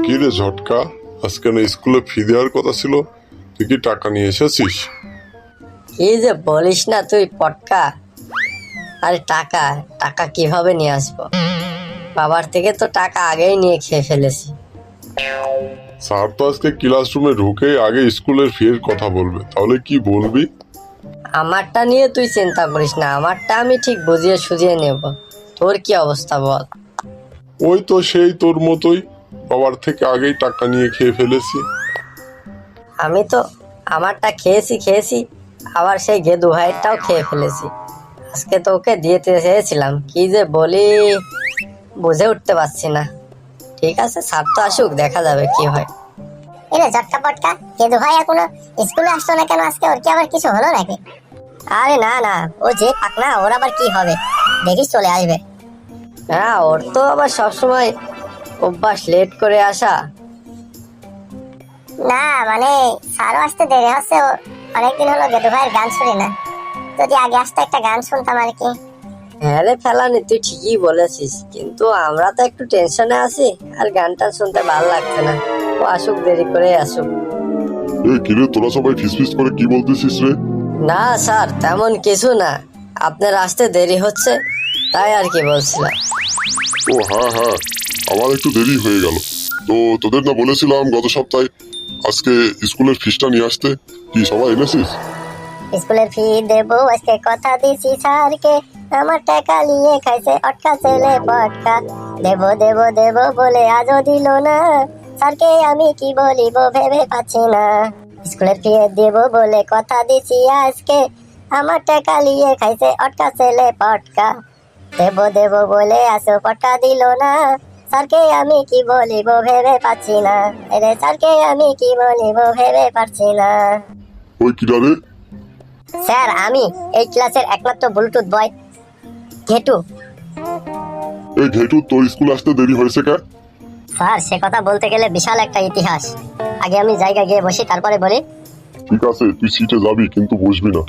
কি রে ঝটকা, আজকে না স্কুলে ফি দেওয়ার কথা ছিল, তুই কি টাকা নিয়ে এসেছিস? কি যে বলিস না তুই পটকা। আরে টাকা টাকা কিভাবে নিয়ে আসবো? বাবার থেকে তো টাকা আগেই নিয়ে খেয়ে ফেলেছি। স্যার তো আজকে ক্লাসরুমে ঢুকে আগে স্কুলের ফির কথা বলবে, তাহলে কি বলবি? আমারটা নিয়ে তুই চিন্তা করিস না, আমারটা আমি ঠিক বুঝিয়ে সুঝিয়ে নেব। তোর কি অবস্থা বল? ওই তো সেই তোর মতোই, বাবার থেকে আগেই টাকা নিয়ে খেয়ে ফেলেছি। আমি তো আমারটা খেয়েছি আবার সেই গেদু ভাইয়েরটাও খেয়ে ফেলেছি। আজকে তো ওকে দিতে চেয়েছিলাম, কি যে বলি বুঝে উঠতে পারছি না। ঠিক আছে, স্যার তো আসুক, দেখা যাবে কি হয়। এরে ঝটকা পটকা, কেদু ভাই এখনো স্কুলে আসলো না কেন? আজকে ওর কি আবার কিছু হলো নাকি? আরে না না, ও যে পাকনা, ওর আবার কি হবে? দেখিস চলে আসবে। হ্যাঁ ওর তো আবার সবসময় অভ্যাস লেট করে আসা। না মানে স্যারও আসতে দেরি হচ্ছে। অনেকদিন হলো গেদু ভাইয়ের গান শুনি না, যদি আগে আসতে একটা গান শুনতাম আর কি। হ্যাঁ রে ফেলানি, তুই ঠিকই বলেছিস, কিন্তু আমরা তো একটু টেনশনে আছি, আর গানটা শুনতে ভালো লাগছে না। ও আসুক, দেরি করে আসুক। কিরে তোরা সবাই ফিসফিস করে কি বলতেছিস রে? না স্যার, তেমন কিছু না, আপনার আসতে দেরি হচ্ছে তাই আর কি বলছিলাম। ও হ্যাঁ হ্যাঁ, আমার একটু দেরি হয়ে গেল। তো তোদের না বলেছিলাম গত সপ্তাহে আজকে স্কুলের ফিসটা নিয়ে আসতে, কি সবাই এনেছিস? স্কুলের ফি দেবো আজকে, কথা দিছি স্যারকে। আমার টাকা নিয়ে খাইছে অটকা ছেলে পটকা। দেবো দেবো দেবো বলে আজও দিল না, স্যারকে আমি কি বলিব ভেবে পাচ্ছি না। স্কুলের ফি দেবো বলে কথা দিছি আজকে, আমার টাকা নিয়ে খাইছে অটকা ছেলে পটকা। দেবো দেবো বলে আসো পটকা দিল না, স্যারকে আমি কি বলিব ভেবে পাচ্ছি না। রে স্যারকে আমি কি বলিব ভেবে পাচ্ছি না। ওই কিরা রে? স্যার আমি এই ক্লাসের একমাত্র ব্লুটুথ বয় ঘেটু। এই ঘেটু, তোর স্কুল আসতে দেরি হয়েছে কে? স্যার সে কথা বলতে গেলে বিশাল একটা ইতিহাস, আগে আমি জায়গা গিয়ে বসি তারপরে বলি। ঠিক আছে, তুই সিটে যাবি কিন্তু বসবি না।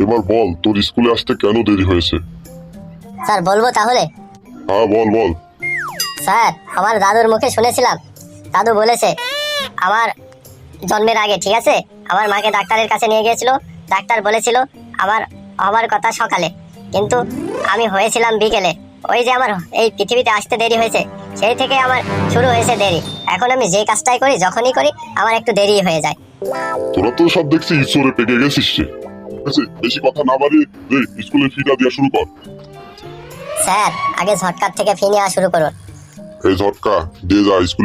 এবার বল তোর স্কুলে আসতে কেন দেরি হয়েছে? স্যার বলবো তাহলে? হ্যাঁ বল বল। স্যার আমার দাদুর মুখে শুনেছিলাম, দাদু বলেছে আমার জন্মের আগে, ঠিক আছে, আমার মাকে ডাক্তারের কাছে নিয়ে গিয়েছিল। ডাক্তার বলেছিল আমার হবার কথা সকালে, কিন্তু আমি হয়েছিলাম বিকেলে। ওই যে আমার এই পৃথিবীতে আসতে দেরি হয়েছে, সেই থেকে আমার শুরু হয়েছে দেরি। এখন আমি যে কাজটাই করি, যখনই করি, আমার একটু দেরি হয়ে যায়। তোরা তো সব দেখছি ঈশ্বরে পেকে গেছিস রে। ঠিক আছে, বেশি কথা না বাড়িয়ে স্কুলের ফিটা দেওয়া শুরু কর। স্যার আগে ঝটকার থেকে ফি নেওয়া শুরু করুন। এই ঝটকা দিয়ে যা স্কুলে